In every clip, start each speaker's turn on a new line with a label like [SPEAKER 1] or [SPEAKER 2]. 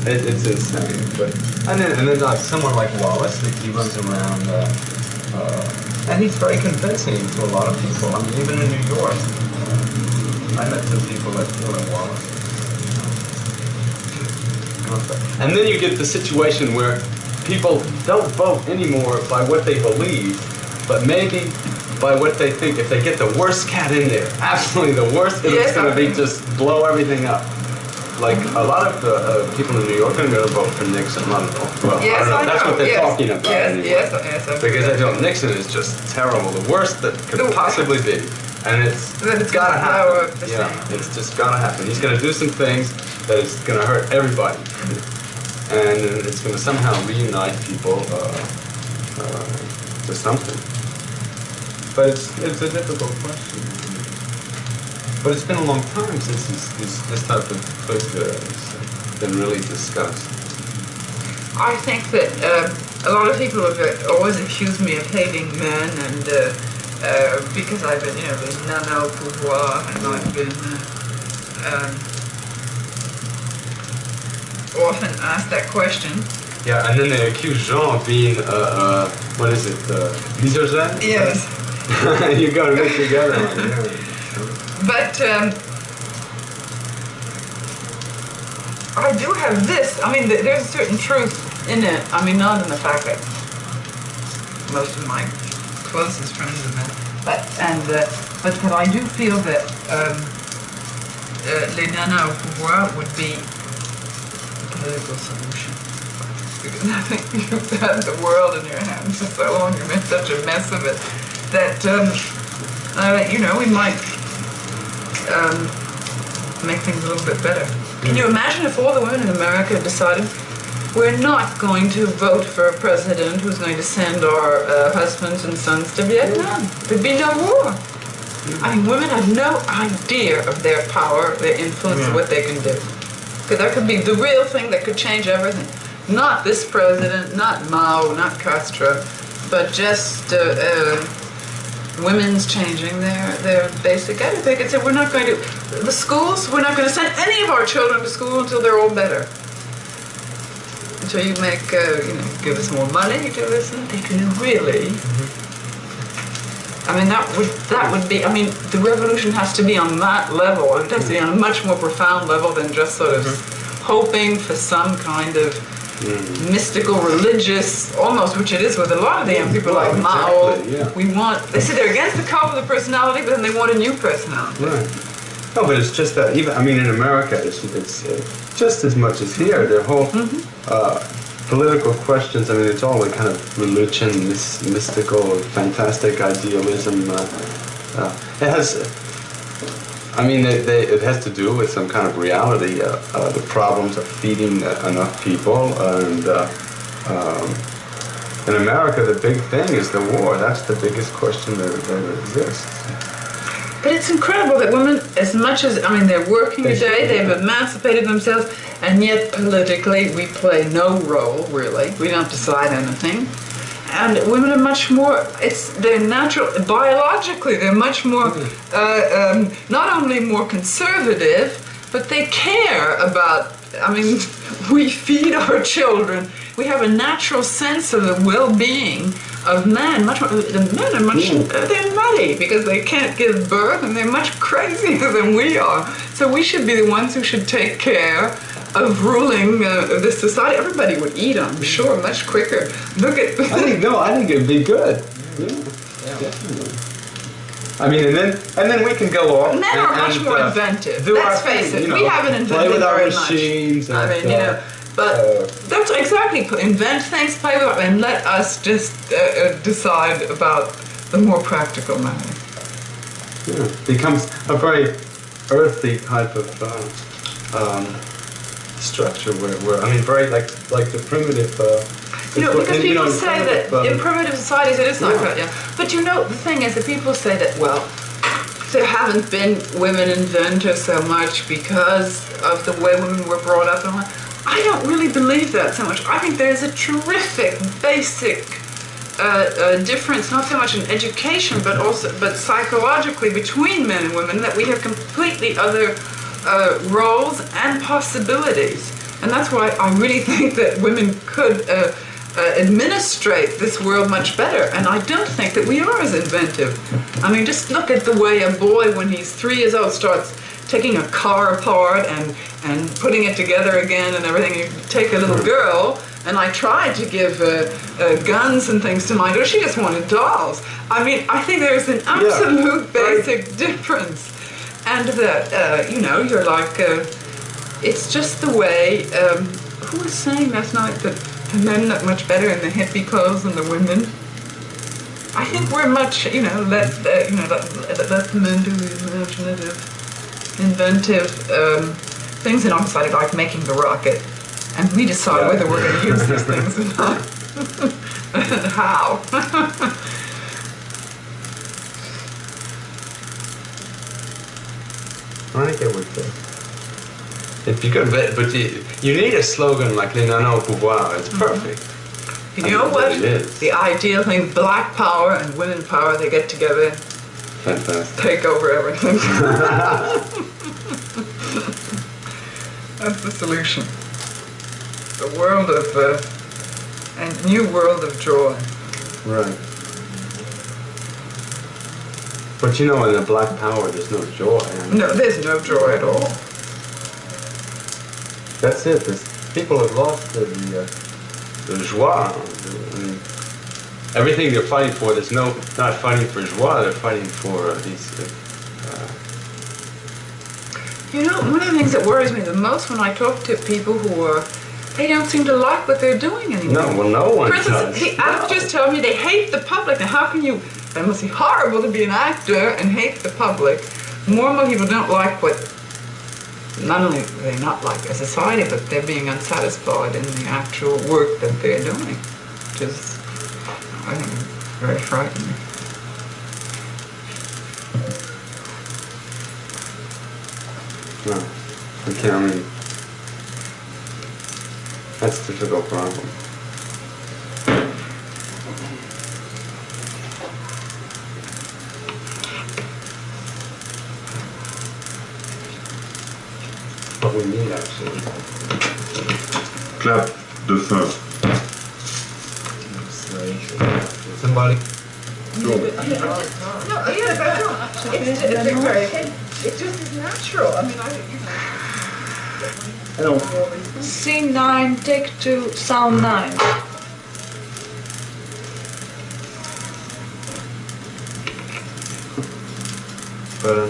[SPEAKER 1] It's insane. But and then like someone like Wallace, he runs around, and he's very convincing to a lot of people. I mean, even in New York, I met some people like Wallace. And then you get the situation where people don't vote anymore by what they believe, but maybe by what they think. If they get the worst cat in there, absolutely the worst, it's going to be just blow everything up. Like a lot of the people in New York are going to vote for Nixon. Well, I don't know. That's what they're talking about. Anyway.
[SPEAKER 2] Yes,
[SPEAKER 1] because they feel Nixon is just terrible, the worst that could possibly be. And it's got to happen. Yeah, it's just got to happen. He's going to do some things that is going to hurt everybody. And it's going to somehow reunite people to something. But it's a difficult question. But it's been a long time since this type of question has been really discussed.
[SPEAKER 2] I think that a lot of people have always accused me of hating men, and because I've been, the nana au pouvoir, and I've been often asked that question.
[SPEAKER 1] Yeah, and then they accuse Jean of being, what is it, misogyne?
[SPEAKER 2] Yes.
[SPEAKER 1] You got to mix together.
[SPEAKER 2] But I do have this. I mean, there's a certain truth in it. I mean, not in the fact that most of my closest friends are men, but that I do feel that les nanas au pouvoir would be a political solution. Because I think you've had the world in your hands for so long, you've made such a mess of it, that we might make things a little bit better. Can you imagine if all the women in America decided we're not going to vote for a president who's going to send our husbands and sons to Vietnam? There'd be no war. I mean, women have no idea of their power, their influence, what they can do. Because that could be the real thing that could change everything. Not this president, not Mao, not Castro, but just women's changing their basic attitude. They could say, we're not going to, the schools, we're not going to send any of our children to school until they're all better. Until you make, give us more money, do this, and they can really. I mean, that would be, I mean, the revolution has to be on that level. It has to be on a much more profound level than just sort of hoping for some kind of mystical, religious, almost, which it is with a lot of the young people like Mao. We want, they say they're against the cult of the personality, but then they want a new personality.
[SPEAKER 1] Right. No, but it's just that, even, I mean, in America, it's just as much as here. Their whole political questions, I mean, it's all like kind of religion, mystical, fantastic idealism. It has, I mean, it has to do with some kind of reality, the problems of feeding enough people, and in America, the big thing is the war. That's the biggest question that exists.
[SPEAKER 2] But it's incredible that women, as much as, I mean, they're working a day, they've emancipated themselves, and yet politically we play no role, really. We don't decide anything. And women are much more, they're natural, biologically, they're much more, not only more conservative, but they care about, I mean, we feed our children. We have a natural sense of the well-being of men. Much more, the men are much, they're nutty because they can't give birth, and they're much crazier than we are. So we should be the ones who should take care of ruling this society. Everybody would eat, I'm sure, much quicker. Look at.
[SPEAKER 1] I think it'd be good. Yeah, definitely. I mean, and then we can go off.
[SPEAKER 2] Men are much more inventive. Let's face it, we haven't invented
[SPEAKER 1] play with our
[SPEAKER 2] very
[SPEAKER 1] machines.
[SPEAKER 2] much. I mean, but that's exactly, invent things, play with it, and let us just decide about the more practical matter.
[SPEAKER 1] Yeah, it becomes a very earthy type of structure where I mean, very like the primitive.
[SPEAKER 2] Because people say that in primitive societies it is like that, But the thing is that people say that, well, there haven't been women inventors so much because of the way women were brought up and all that. I don't really believe that so much. I think there's a terrific basic difference, not so much in education, but psychologically between men and women, that we have completely other roles and possibilities. And that's why I really think that women could administrate this world much better. And I don't think that we are as inventive. I mean, just look at the way a boy, when he's 3 years old, starts taking a car apart and putting it together again and everything. You take a little girl, and I tried to give guns and things to my daughter. She just wanted dolls. I mean, I think there's an absolute basic difference. And that, you know, you're like, it's just the way, who was saying last night that the men look much better in the hippie clothes than the women? I think we're much, you know, let the men do the imaginative, inventive things, and I decided like making the rocket, and we decide whether we're going to use these things or not, and how.
[SPEAKER 1] I get what you're saying. If you could, but you need a slogan like "Les nanas au pouvoir." It's perfect.
[SPEAKER 2] You know what? The ideal thing: black power and women power. They get together,
[SPEAKER 1] Fantastic.
[SPEAKER 2] take over everything. That's the solution. The world of a new world of joy.
[SPEAKER 1] Right. But you know, in the black power, there's no joy.
[SPEAKER 2] No, there's no joy at all.
[SPEAKER 1] That's it. People have lost the joie. I mean, everything they're fighting for, there's not fighting for joie. They're fighting for these.
[SPEAKER 2] You know, one of the things that worries me the most when I talk to people who are, they don't seem to like what they're doing anymore.
[SPEAKER 1] No, well, no one
[SPEAKER 2] does. For instance,
[SPEAKER 1] does.
[SPEAKER 2] the actors tell me they hate the public. Now, how can you? It must be horrible to be an actor and hate the public. More and more people don't like what. Not only do they not like a society, but they're being unsatisfied in the actual work that they're doing, which is, I think, very frightening.
[SPEAKER 1] No, okay, I mean, that's a difficult problem. What we need, actually.
[SPEAKER 3] Clap de fin.
[SPEAKER 1] Somebody?
[SPEAKER 2] No, yes, I don't. It just is natural. I mean,
[SPEAKER 1] Hello.
[SPEAKER 4] Scene 9, take 2, sound 9.
[SPEAKER 1] But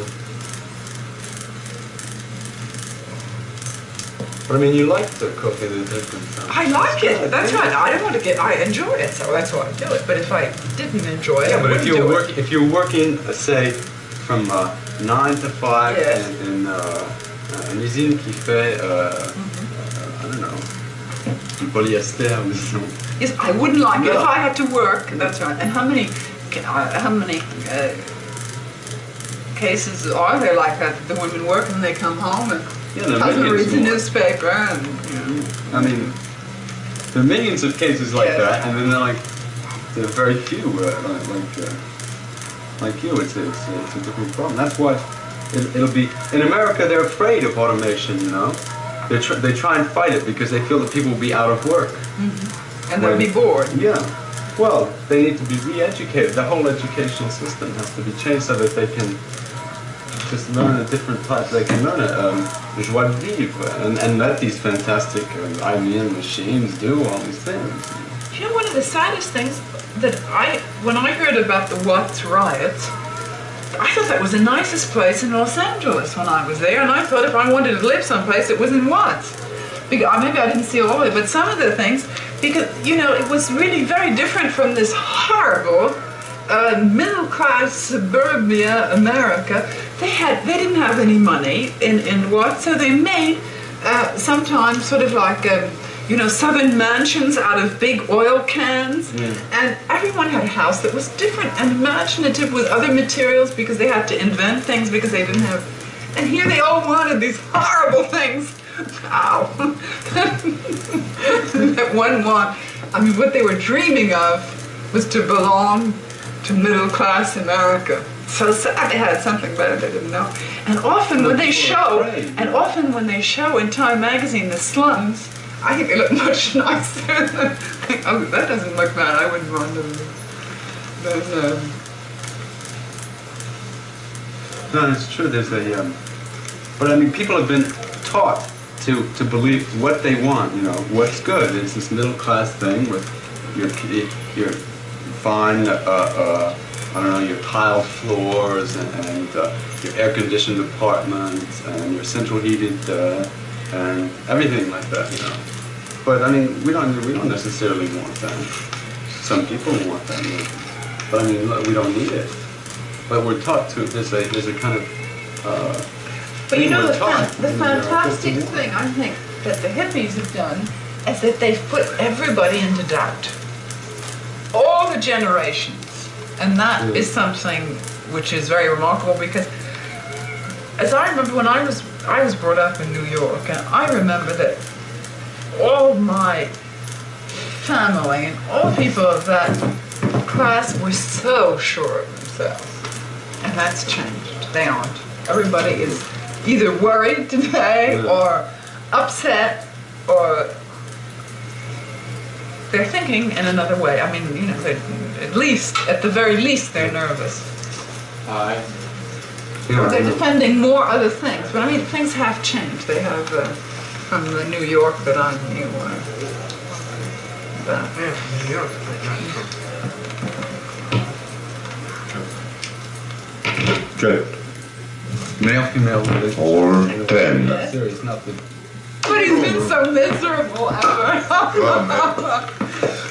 [SPEAKER 1] I mean, you like to cook in a different time.
[SPEAKER 2] I like it. That's right. I don't want to get. I enjoy it, so that's why I do it. But if I didn't enjoy it,
[SPEAKER 1] Yeah,
[SPEAKER 2] I
[SPEAKER 1] but
[SPEAKER 2] wouldn't do it.
[SPEAKER 1] if you're working, say, from 9 to 5
[SPEAKER 2] Yes.
[SPEAKER 1] in une usine qui fait, I don't know, du polyester, disons.
[SPEAKER 2] Yes, I wouldn't like it if
[SPEAKER 1] No.
[SPEAKER 2] I had to work. That's right. And how many cases are there like that? The women work and they come home and
[SPEAKER 1] Yeah, there are
[SPEAKER 2] husband
[SPEAKER 1] millions
[SPEAKER 2] reads the
[SPEAKER 1] more.
[SPEAKER 2] newspaper and you know.
[SPEAKER 1] I mean, there are millions of cases like
[SPEAKER 2] Yes.
[SPEAKER 1] that, and then there are very few like you. It's a different problem. That's why it'll be in America. They're afraid of automation. You know, they try and fight it because they feel that people will be out of work.
[SPEAKER 2] And they'll be bored.
[SPEAKER 1] Yeah. Well, they need to be re-educated. The whole education system has to be changed so that they can just learn a different type. They can learn joie de vivre and let these fantastic IBM machines do all these things.
[SPEAKER 2] You know, one of the saddest things that when I heard about the Watts riots, I thought that was the nicest place in Los Angeles when I was there, and I thought if I wanted to live someplace, it was in Watts. Because, maybe I didn't see all of it, but some of the things, because, you know, it was really very different from this horrible middle-class suburbia America. They didn't have any money in Watts, so they made sometimes sort of like southern mansions out of big oil cans, and everyone had a house that was different and imaginative with other materials because they had to invent things because they didn't have. And here they all wanted these horrible things. Ow! That one want. I mean, what they were dreaming of was to belong to middle-class America. so sad they had something better they didn't know. And often when they show, in Time magazine the slums, I think they look much nicer than, oh, that doesn't look bad, I wouldn't want them.
[SPEAKER 1] No, it's true. There's a, but I mean, people have been taught to believe what they want. You know, what's good. It's this middle class thing with your fine, I don't know, your tiled floors and your air conditioned apartments and your central heated and everything like that. You know, but I mean, we don't necessarily want that. Some people want that, but I mean, look, we don't need it. But we're taught to. There's a kind of.
[SPEAKER 2] But you know, the fantastic thing I think that the hippies have done is that they've put everybody into doubt. All the generations. And that is something which is very remarkable because as I remember when I was brought up in New York, and I remember that all my family and all people of that class were so sure of themselves. And that's changed. They aren't. Everybody is either worried today or upset or they're thinking in another way. I mean, you know, at the very least, they're nervous. Or they're defending more other things. But I mean, things have changed. They have, from the New York that I knew.
[SPEAKER 3] New York.
[SPEAKER 1] Good. Male, female,
[SPEAKER 5] or 10.
[SPEAKER 1] Serious, nothing.
[SPEAKER 2] But he's been so miserable ever.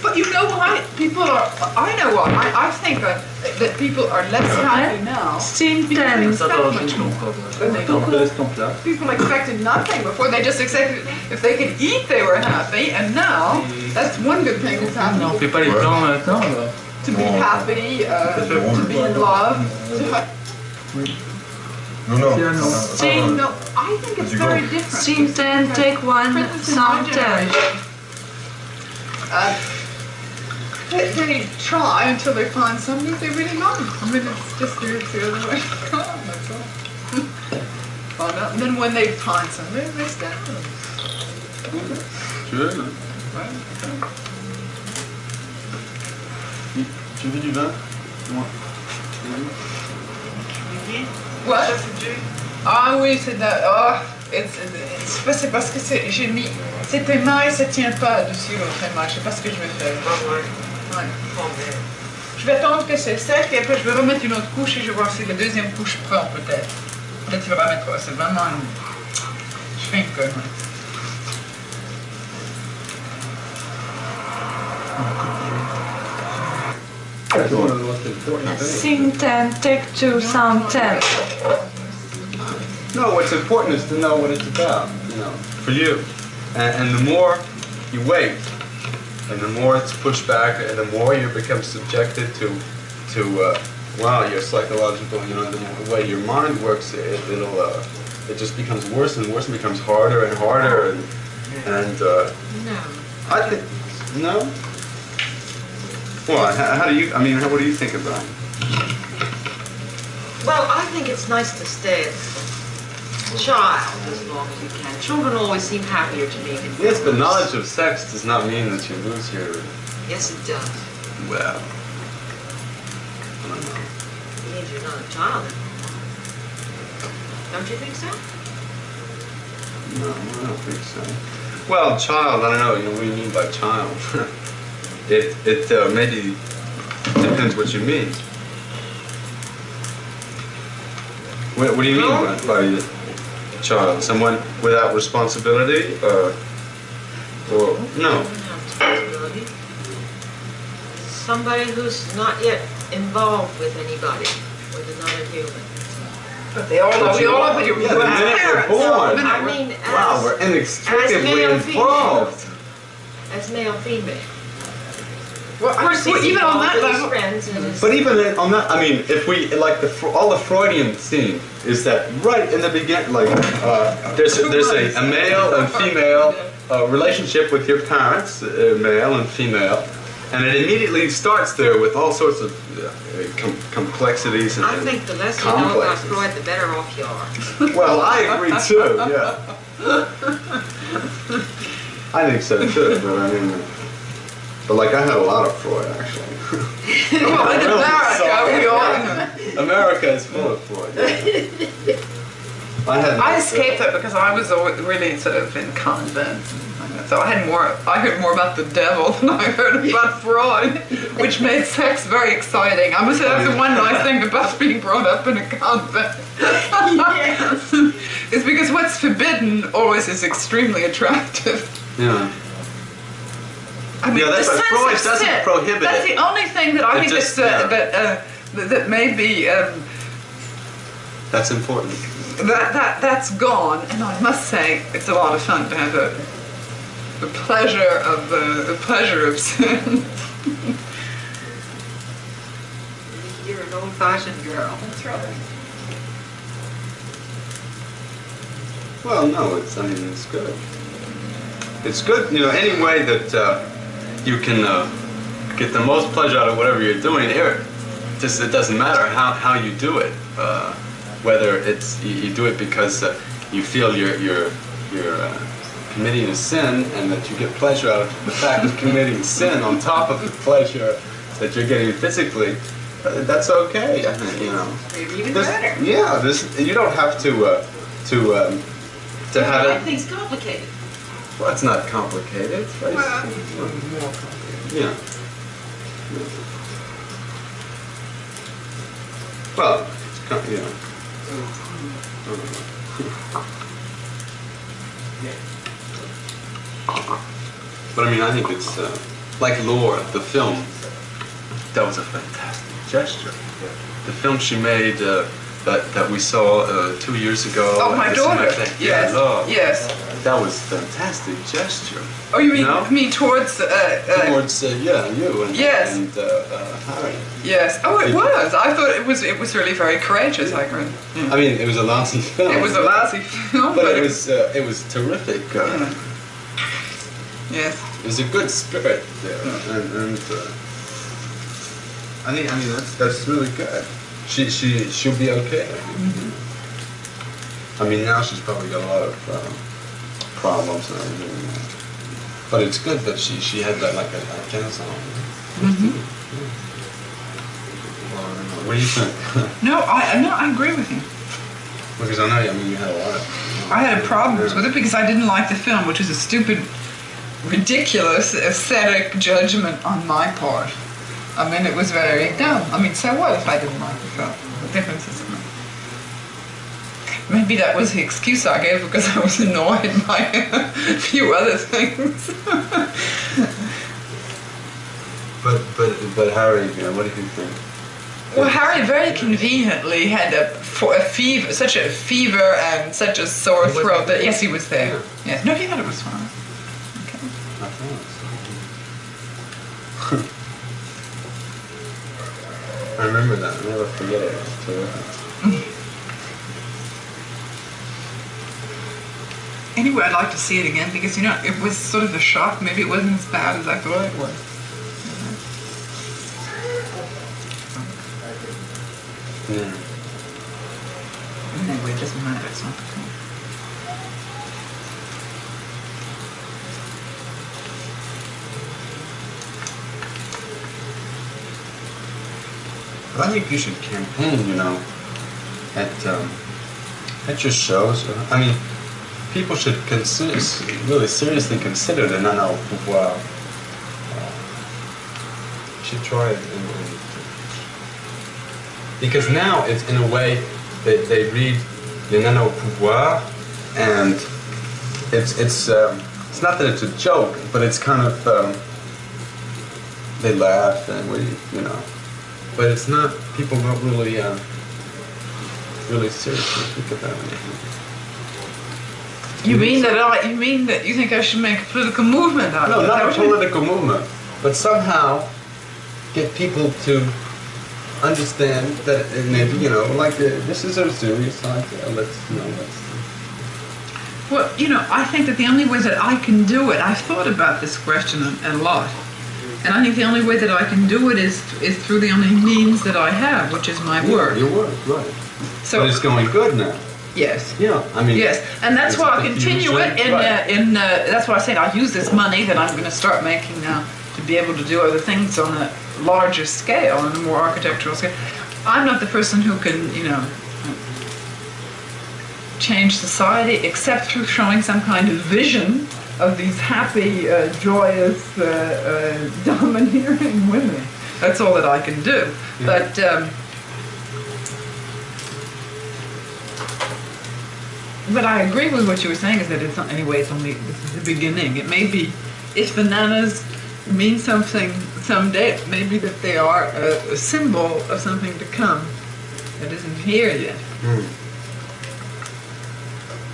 [SPEAKER 2] But you know why? People are, I know why. I think that people are less happy now. People expected nothing before. They just expected if they could eat, they were happy. And now, that's one good thing that's happening.
[SPEAKER 3] On fait pas les plans maintenant.
[SPEAKER 2] To be happy, to be in love. No, I think it's very different.
[SPEAKER 4] Scene 10, take 1, sound 10.
[SPEAKER 2] They try until they find somebody they really like. I mean, it's just the other way. That's all. And then when they find somebody, they stay with them.
[SPEAKER 1] Sure. Tu veux du vin?
[SPEAKER 2] What? Ah oui, c'est c'est parce que j'ai mis cet émail, ça tient pas dessus l'autre émail. Je sais pas ce que je vais faire. Ouais. Je vais attendre que c'est sec et après je vais remettre une autre couche et je vais voir si la deuxième couche prend peut-être. Peut-être tu vas remettre quoi. C'est vraiment je fais une connerie.
[SPEAKER 4] Scene 10, take 2, sound 10.
[SPEAKER 1] No, what's important is to know what it's about, you know, for you. And the more you wait, and the more it's pushed back, and the more you become subjected to wow, your psychological, you know, the way your mind works, it just becomes worse and worse and becomes harder and harder. And
[SPEAKER 6] No.
[SPEAKER 1] I think, no? Well, how do you, I mean, what do you think about it?
[SPEAKER 6] Well, I think it's nice to stay a child as long as you can. Children always seem happier to me than
[SPEAKER 1] Yes, but
[SPEAKER 6] grown-ups.
[SPEAKER 1] knowledge of sex does not mean that you lose your,
[SPEAKER 6] Yes, it does.
[SPEAKER 1] well, I don't know.
[SPEAKER 6] It means you're not a child anymore. Don't you think so?
[SPEAKER 1] No, I don't think so. Well, child, I don't know, you know, what do you mean by child? It maybe depends what you mean. What do you mean by child? Someone without responsibility, or no?
[SPEAKER 6] Responsibility. Somebody who's not yet involved with anybody, with another human.
[SPEAKER 2] But they all know, we all know that you're
[SPEAKER 1] Yeah, the minute we're born.
[SPEAKER 6] I mean,
[SPEAKER 1] Wow, we're inextricably involved.
[SPEAKER 6] as male, female.
[SPEAKER 2] Well,
[SPEAKER 6] Of course, he's
[SPEAKER 2] even on that
[SPEAKER 6] involved with his
[SPEAKER 2] level.
[SPEAKER 6] friends and his...
[SPEAKER 1] But even on that, I mean, if we like all the Freudian scene is that right in the beginning, like there's a male and female relationship with your parents, male and female, And it immediately starts there with all sorts of complexities and
[SPEAKER 6] I think the less you know about
[SPEAKER 1] complexes.
[SPEAKER 6] Freud, the better off you are.
[SPEAKER 1] Well, I agree too, yeah. I think so too, but I mean, but like I had a lot of Freud actually.
[SPEAKER 2] Well, in
[SPEAKER 1] Really
[SPEAKER 2] America,
[SPEAKER 1] sorry.
[SPEAKER 2] we all.
[SPEAKER 1] America is full of Freud. Yeah.
[SPEAKER 2] I escaped that because I was always really sort of in convents, and so I heard more about the devil than I heard about Freud, which made sex very exciting. I must say that's the one nice thing about being brought up in a convent.
[SPEAKER 6] Yes.
[SPEAKER 2] It's because what's forbidden always is extremely attractive.
[SPEAKER 1] Yeah.
[SPEAKER 2] I mean,
[SPEAKER 1] Yeah, that's
[SPEAKER 2] the
[SPEAKER 1] why
[SPEAKER 2] sense
[SPEAKER 1] Freud
[SPEAKER 2] of
[SPEAKER 1] doesn't
[SPEAKER 2] sin,
[SPEAKER 1] prohibit
[SPEAKER 2] that's
[SPEAKER 1] it.
[SPEAKER 2] the only thing that I
[SPEAKER 1] It
[SPEAKER 2] think
[SPEAKER 1] just-
[SPEAKER 2] that may be.
[SPEAKER 1] That's important.
[SPEAKER 2] That's gone, and I must say it's a lot of fun to have the pleasure of sin.
[SPEAKER 6] You're an old-fashioned girl. That's right.
[SPEAKER 1] Well, no, it's good. It's good, any way that you can get the most pleasure out of whatever you're doing. It doesn't matter how you do it. Whether it's you do it because you feel you're committing a sin and that you get pleasure out of the fact of committing sin on top of the pleasure that you're getting physically, that's okay. I think,
[SPEAKER 6] Maybe even better.
[SPEAKER 1] Yeah, you don't have to have
[SPEAKER 6] Make
[SPEAKER 1] it.
[SPEAKER 6] things complicated.
[SPEAKER 1] Well, it's not complicated. It's very more complicated. Yeah. Well, But I mean, I think it's like Laura, the film. That was a fantastic gesture. The film she made that we saw 2 years ago.
[SPEAKER 2] Oh, my
[SPEAKER 1] This
[SPEAKER 2] daughter.
[SPEAKER 1] is my thing.
[SPEAKER 2] Yes.
[SPEAKER 1] Yeah, Love.
[SPEAKER 2] Yes.
[SPEAKER 1] That was a fantastic gesture.
[SPEAKER 2] Oh, you mean
[SPEAKER 1] No?
[SPEAKER 2] towards
[SPEAKER 1] Towards you and
[SPEAKER 2] Yes.
[SPEAKER 1] and Harry.
[SPEAKER 2] Yes. Oh, it was. I thought it was really very courageous. I agree.
[SPEAKER 1] I mean, it was a lousy film.
[SPEAKER 2] It was a lousy film,
[SPEAKER 1] but it was terrific.
[SPEAKER 2] Yes.
[SPEAKER 1] There's a good spirit there, and I mean that's really good. She'll be okay. I mean, now she's probably got a lot of problems and everything, but it's good that she had that like a cancer on. What do you think?
[SPEAKER 2] No, I agree with you.
[SPEAKER 1] Because I know, I mean, you had a lot of.
[SPEAKER 2] I had problems with it because I didn't like the film, which is a stupid, ridiculous, aesthetic judgment on my part. I mean, it was very dumb. I mean, so what if I didn't like the film? The difference is maybe that was the excuse I gave because I was annoyed by a few other things.
[SPEAKER 1] But Harry, what do you think?
[SPEAKER 2] Well, Harry very conveniently had a fever, such a fever and such a sore throat that yes, he was there. Yes, no, he thought it was fine. Okay.
[SPEAKER 1] I thought so. I remember that. I'll never forget it. It was terrific.
[SPEAKER 2] Anyway, I'd like to see it again because it was sort of a shock. Maybe it wasn't as bad as I thought it was.
[SPEAKER 1] Yeah.
[SPEAKER 2] Anyway, it doesn't matter. It's not the film.
[SPEAKER 1] But I think you should campaign, at your shows. I mean, people should really seriously consider the nano pouvoir. Should try it. Because now it's in a way they read the nano pouvoir, and it's not that it's a joke, but it's kind of they laugh and but it's not. People don't really seriously think about it.
[SPEAKER 2] You mean that you think I should make a political movement out of
[SPEAKER 1] No,
[SPEAKER 2] it?
[SPEAKER 1] not a political movement, but somehow get people to understand that maybe this is a serious side. Let's.
[SPEAKER 2] Well, I think that the only way that I can do it, I've thought about this question a lot, And I think the only way that I can do it is through the only means that I have, which is my work.
[SPEAKER 1] Your work, right.
[SPEAKER 2] So
[SPEAKER 1] But it's going good now.
[SPEAKER 2] yes.
[SPEAKER 1] Yeah, I mean.
[SPEAKER 2] Yes, and that's
[SPEAKER 1] it's
[SPEAKER 2] why I
[SPEAKER 1] the
[SPEAKER 2] continue
[SPEAKER 1] fusion,
[SPEAKER 2] it
[SPEAKER 1] right.
[SPEAKER 2] that's why I say I'll use this money that I'm going to start making now to be able to do other things on a larger scale, on a more architectural scale. I'm not the person who can, change society except through showing some kind of vision of these happy, joyous, domineering women. That's all that I can do.
[SPEAKER 1] Yeah.
[SPEAKER 2] But I agree with what you were saying, is that it's not, anyway, this is the beginning. It may be, if bananas mean something someday, it may be that they are a symbol of something to come that isn't here yet.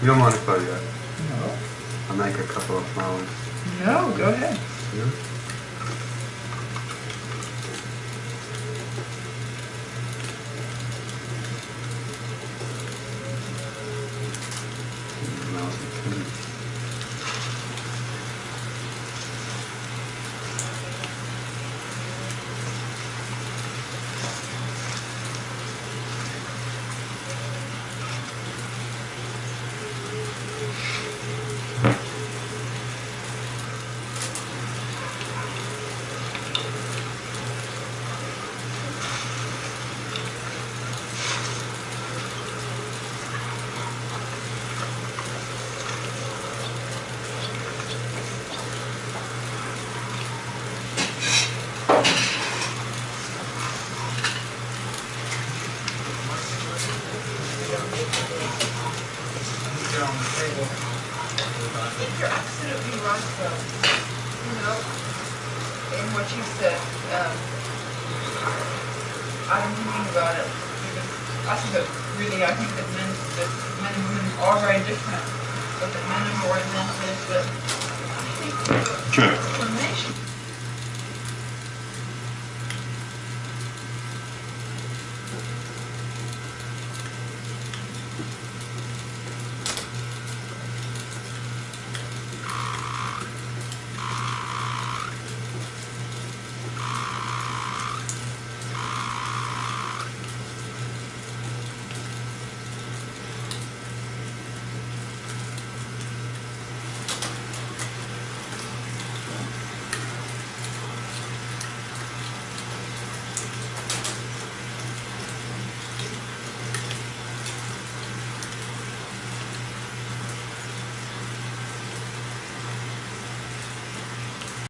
[SPEAKER 1] You don't mind if I
[SPEAKER 2] No.
[SPEAKER 1] I'll make a couple of flowers.
[SPEAKER 2] No, go ahead.
[SPEAKER 1] Yeah?
[SPEAKER 2] I think you're absolutely right, though. In what you said, I've been thinking about it because I think that men and women are very different, but that men are more inventive. But I think the explanation